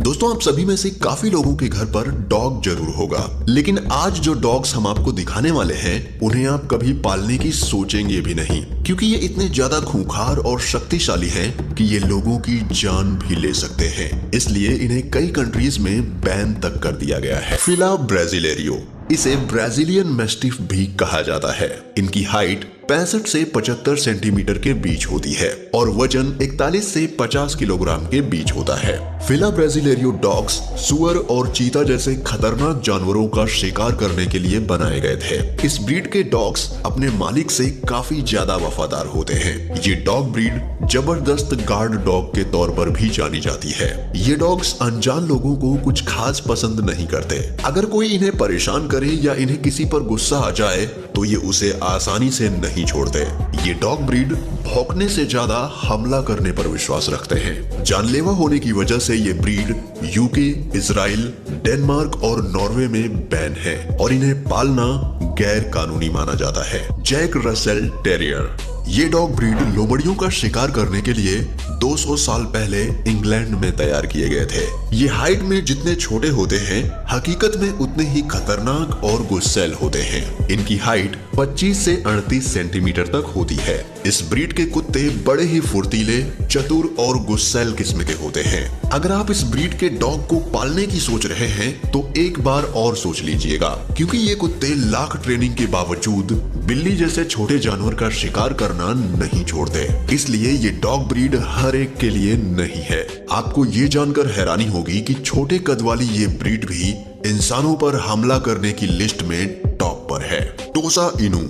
दोस्तों, आप सभी में से काफी लोगों के घर पर डॉग जरूर होगा, लेकिन आज जो डॉग्स हम आपको दिखाने वाले हैं उन्हें आप कभी पालने की सोचेंगे भी नहीं, क्योंकि ये इतने ज्यादा खूंखार और शक्तिशाली हैं कि ये लोगों की जान भी ले सकते हैं। इसलिए इन्हें कई कंट्रीज में बैन तक कर दिया गया है। फिला ब्राजीलेरियो, इसे ब्राजीलियन मैस्टिफ भी कहा जाता है। इनकी हाइट 65 से 75 सेंटीमीटर के बीच होती है और वजन 41 से 50 किलोग्राम के बीच होता है। फिला ब्राजीलेरियो डॉग्स सुअर और चीता जैसे खतरनाक जानवरों का शिकार करने के लिए बनाए गए थे। इस ब्रीड के डॉग्स अपने मालिक से काफी ज्यादा वफादार होते हैं। ये डॉग ब्रीड जबरदस्त गार्ड डॉग के तौर पर भी जानी जाती है। ये डॉग्स अनजान लोगों को कुछ खास पसंद नहीं करते। अगर कोई इन्हें परेशान करे या इन्हें किसी पर गुस्सा आ जाए तो ये उसे आसानी से नहीं छोड़ते। ये डॉग ब्रीड भौंकने से ज्यादा हमला करने पर विश्वास रखते हैं। जानलेवा होने की वजह से ये ब्रीड यूके, इजराइल, डेनमार्क और नॉर्वे में बैन है और इन्हें पालना गैर कानूनी माना जाता है। जैक रसेल टेरियर, ये डॉग ब्रीड लोमड़ियों का शिकार करने के लिए 200 साल पहले इंग्लैंड में तैयार किए गए थे। ये हाइट में जितने छोटे होते हैं, हकीकत में उतने ही खतरनाक और गुस्सैल होते हैं। इनकी हाइट 25 से 38 सेंटीमीटर तक होती है। इस ब्रीड के कुत्ते बड़े ही फुर्तीले, चतुर और गुस्सैल किस्म के होते हैं। अगर आप इस ब्रीड के डॉग को पालने की सोच रहे हैं तो एक बार और सोच लीजिएगा, क्योंकि ये कुत्ते लाख ट्रेनिंग के बावजूद बिल्ली जैसे छोटे जानवर का शिकार करना नहीं छोड़ते। इसलिए ये डॉग ब्रीड हर एक के लिए नहीं है। आपको ये जानकर हैरानी होगी कि छोटे कद वाली ये ब्रीड भी इंसानों पर हमला करने की लिस्ट में टॉप पर है। टोसा इनू,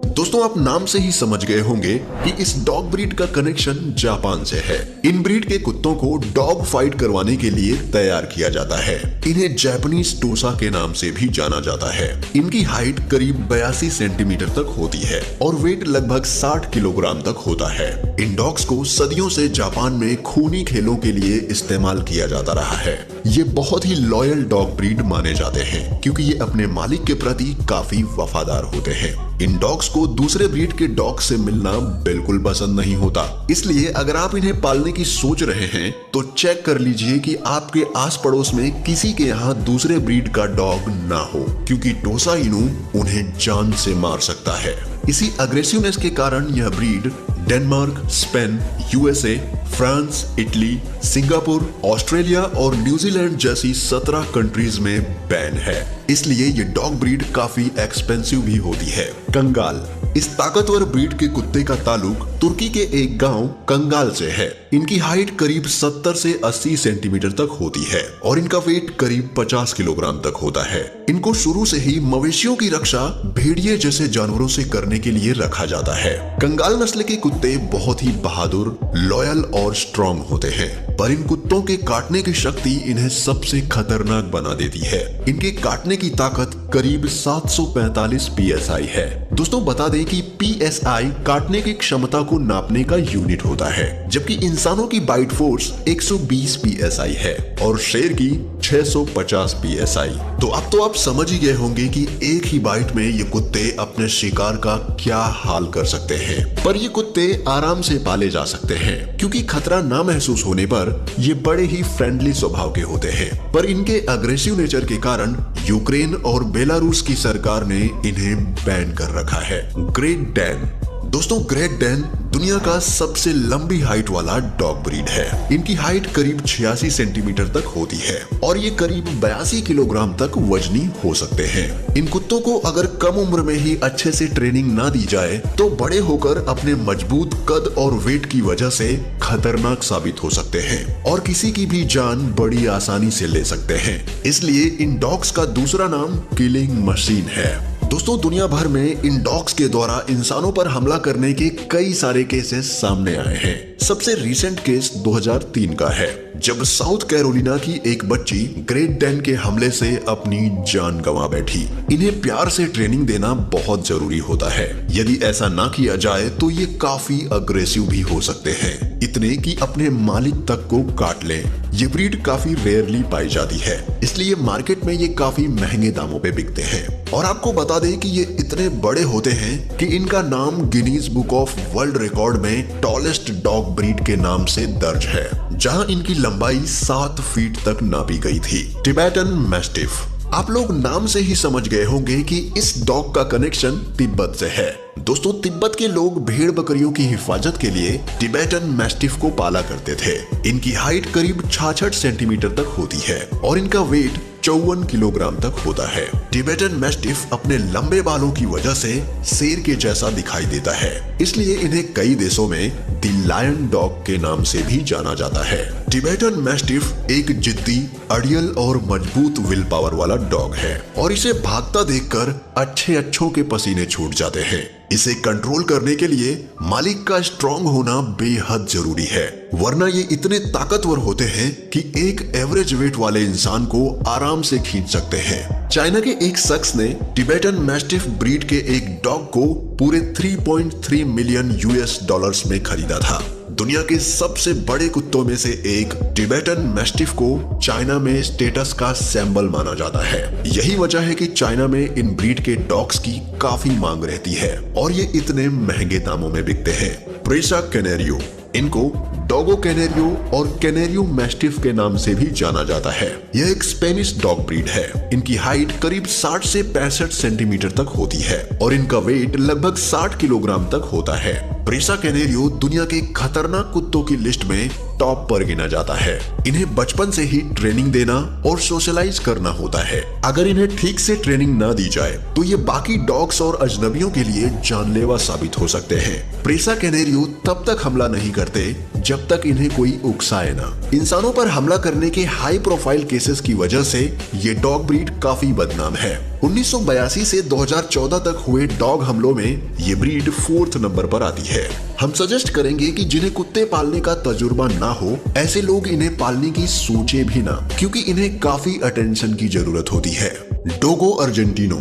दोस्तों आप नाम से ही समझ गए होंगे कि इस डॉग ब्रीड का कनेक्शन जापान से है। इन ब्रीड के कुत्तों को डॉग फाइट करवाने के लिए तैयार किया जाता है। इन्हें जापानीज टोसा के नाम से भी जाना जाता है। इनकी हाइट करीब 82 सेंटीमीटर तक होती है और वेट लगभग 60 किलोग्राम तक होता है। इन डॉग्स को सदियों से जापान में खूनी खेलों के लिए इस्तेमाल किया जाता रहा है। ये बहुत ही लॉयल डॉग ब्रीड माने जाते हैं, क्योंकि ये अपने मालिक के प्रति काफी वफादार होते हैं। इन डॉग्स को दूसरे ब्रीड के डॉग से मिलना बिल्कुल पसंद नहीं होता। इसलिए अगर आप इन्हें पालने की सोच रहे हैं तो चेक कर लीजिए कि आपके आस पड़ोस में किसी के यहाँ दूसरे ब्रीड का डॉग ना हो, क्योंकि टोसा इनू उन्हें जान से मार सकता है। इसी अग्रेसिवनेस के कारण यह breed Denmark, Spain, USA, France, Italy, Singapore, Australia और न्यूजीलैंड जैसी 17 कंट्रीज में बैन है। इसलिए ये डॉग ब्रीड काफी एक्सपेंसिव भी होती है। कंगाल, इस ताकतवर ब्रीड के कुत्ते का ताल्लुक तुर्की के एक गांव कंगाल से है। इनकी हाइट करीब 70 से 80 सेंटीमीटर तक होती है और इनका वेट करीब 50 किलोग्राम तक होता है। इनको शुरू से ही मवेशियों की रक्षा भेड़िए जैसे जानवरों से करने के लिए रखा जाता है। कंगाल नस्ल के कुत्ते बहुत ही बहादुर, लॉयल और स्ट्रॉन्ग होते हैं, पर इन कुत्तों के काटने की शक्ति इन्हें सबसे खतरनाक बना देती है। इनके काटने की ताकत करीब 745 psi है। दोस्तों बता दें कि psi काटने की क्षमता को नापने का यूनिट होता है, जबकि इंसानों की बाइट फोर्स 120 psi है और शेर की 650 psi। तो अब तो आप समझ ही गए होंगे कि एक ही बाइट में ये कुत्ते अपने शिकार का क्या हाल कर सकते हैं। पर ये कुत्ते आराम से पाले जा सकते हैं, क्योंकि खतरा ना महसूस होने पर ये बड़े ही फ्रेंडली स्वभाव के होते हैं। पर इनके अग्रेसिव नेचर के कारण यूक्रेन और बेलारूस की सरकार ने इन्हें बैन कर रखा है। ग्रेट डैन, दोस्तों ग्रेट डैन दुनिया का सबसे लंबी हाइट वाला डॉग ब्रीड है। इनकी हाइट करीब 86 सेंटीमीटर तक होती है और ये करीब 82 किलोग्राम तक वजनी हो सकते हैं। इन कुत्तों को अगर कम उम्र में ही अच्छे से ट्रेनिंग ना दी जाए तो बड़े होकर अपने मजबूत कद और वेट की वजह से खतरनाक साबित हो सकते हैं और किसी की भी जान बड़ी आसानी से ले सकते हैं। इसलिए इन डॉग्स का दूसरा नाम किलिंग मशीन है। दोस्तों दुनिया भर में इन डॉग्स के द्वारा इंसानों पर हमला करने के कई सारे केसेस सामने आए हैं। सबसे रीसेंट केस 2003 का है, जब साउथ कैरोलिना की एक बच्ची ग्रेट डैन के हमले से अपनी जान गंवा बैठी। इन्हें प्यार से ट्रेनिंग देना बहुत जरूरी होता है। यदि ऐसा ना किया जाए तो ये काफी अग्रेसिव भी हो सकते हैं। इतने कि अपने मालिक तक को काट लें। ये ब्रीड काफी रेयरली पाई जाती है, इसलिए मार्केट में ये काफी महंगे दामों पे बिकते हैं। और आपको बता दें कि ये इतने बड़े होते हैं कि इनका नाम Guinness book of world record में टॉलेस्ट डॉग ब्रीड के नाम से दर्ज है, जहां इनकी लंबाई 7 फीट तक नापी गई थी। Tibetan mastiff. आप लोग नाम से ही समझ गए होंगे कि इस डॉग का कनेक्शन तिब्बत से है। दोस्तों, तिब्बत के लोग भेड़ बकरियों की हिफाजत के लिए टिबेटन मैस्टिफ को पाला करते थे। इनकी हाइट करीब 66 सेंटीमीटर तक होती है और इनका वेट 54 किलोग्राम तक होता है। टिबेटन मैस्टिफ अपने लंबे बालों की वजह से शेर के जैसा दिखाई देता है, इसलिए इन्हें कई देशों में द लायन डॉग के नाम से भी जाना जाता है। टिबेटन मैस्टिफ एक जिद्दी, अड़ियल और मजबूत विल पावर वाला डॉग है और इसे भागता देखकर अच्छों के पसीने छूट जाते हैं। इसे कंट्रोल करने के लिए मालिक का स्ट्रॉन्ग होना बेहद जरूरी है, वरना ये इतने ताकतवर होते हैं कि एक एवरेज वेट वाले इंसान को आराम से खींच सकते हैं। चाइना के एक शख्स ने टिबेटन मैस्टिफ ब्रीड के एक डॉग को पूरे 3.3 मिलियन यूएस डॉलर्स में खरीदा था। दुनिया के सबसे बड़े कुत्तों में से एक टिबेटन मैस्टिफ को चाइना में स्टेटस का सिंबल माना जाता है। यही वजह है कि चाइना में इन ब्रीड के डॉग्स की काफी मांग रहती है और ये इतने महंगे दामों में बिकते हैं। प्रेसा कैनेरियो, इनको डॉगो कैनेरियो और कैनेरियो मैस्टिफ के नाम से भी जाना जाता है। यह एक स्पेनिश डॉग ब्रीड है। इनकी हाइट करीब 60 से 65 सेंटीमीटर तक होती है और इनका वेट लगभग 60 किलोग्राम तक होता है। प्रेसा कैनेरियो दुनिया के खतरनाक कुत्तों की लिस्ट में टॉप पर गिना जाता है। इन्हें बचपन से ही ट्रेनिंग देना और सोशलाइज करना होता है। अगर इन्हें ठीक से ट्रेनिंग ना दी जाए तो ये बाकी डॉग्स और अजनबियों के लिए जानलेवा साबित हो सकते हैं। प्रेसा कैनेरियो तब तक हमला नहीं करते जब तक इन्हें कोई उकसाए ना। इंसानों पर हमला करने के हाई प्रोफाइल केसेस की वजह से ये डॉग ब्रीड काफी बदनाम है। 1982 से 2014 तक हुए डॉग हमलों में ये ब्रीड 4th नंबर पर आती है। हम सजेस्ट करेंगे कि जिन्हें कुत्ते पालने का तजुर्बा ना हो, ऐसे लोग इन्हें पालने की सोचे भी ना, क्योंकि इन्हें काफी अटेंशन की जरूरत होती है। डोगो अर्जेंटिनो।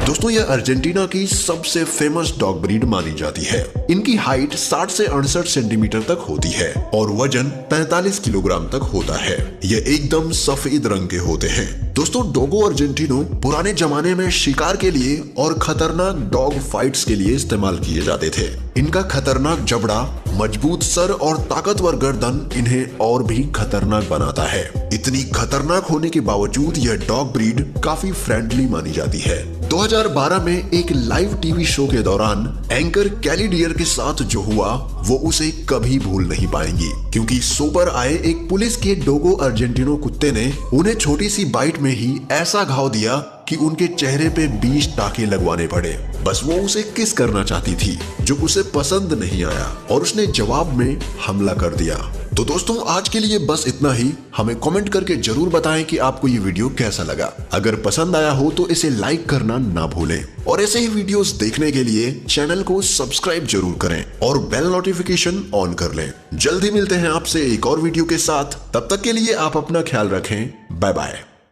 दोस्तों, यह अर्जेंटीना की सबसे फेमस डॉग ब्रीड मानी जाती है। इनकी हाइट 60 से 68 सेंटीमीटर तक होती है और वजन 45 किलोग्राम तक होता है। ये एकदम सफेद रंग के होते हैं। दोस्तों, डोगो अर्जेंटिनो पुराने जमाने में शिकार के लिए और खतरनाक डॉग फाइट्स के लिए इस्तेमाल किए जाते थे। इनका खतरनाक जबड़ा, मजबूत सर और ताकतवर गर्दन इन्हें और भी खतरनाक बनाता है। इतनी खतरनाक होने के बावजूद यह डॉग ब्रीड काफी फ्रेंडली मानी जाती है। 2012 में एक लाइव टीवी शो के दौरान एंकर कैली डियर के साथ जो हुआ वो उसे कभी भूल नहीं पाएंगी, क्योंकि शो पर आए एक पुलिस के डोगो अर्जेंटिनो कुत्ते ने उन्हें छोटी सी बाइट में ही ऐसा घाव दिया कि उनके चेहरे पे 20 टाके लगवाने पड़े। बस वो उसे किस करना चाहती थी, जो उसे पसंद नहीं आया और उसने जवाब में हमला कर दिया। तो दोस्तों, आज के लिए बस इतना ही। हमें कमेंट करके जरूर बताएं कि आपको ये वीडियो कैसा लगा। अगर पसंद आया हो तो इसे लाइक करना ना भूलें और ऐसे ही वीडियोस देखने के लिए चैनल को सब्सक्राइब जरूर करें और बेल नोटिफिकेशन ऑन कर लें। जल्दी मिलते हैं आपसे एक और वीडियो के साथ। तब तक के लिए आप अपना ख्याल रखें। Bye bye.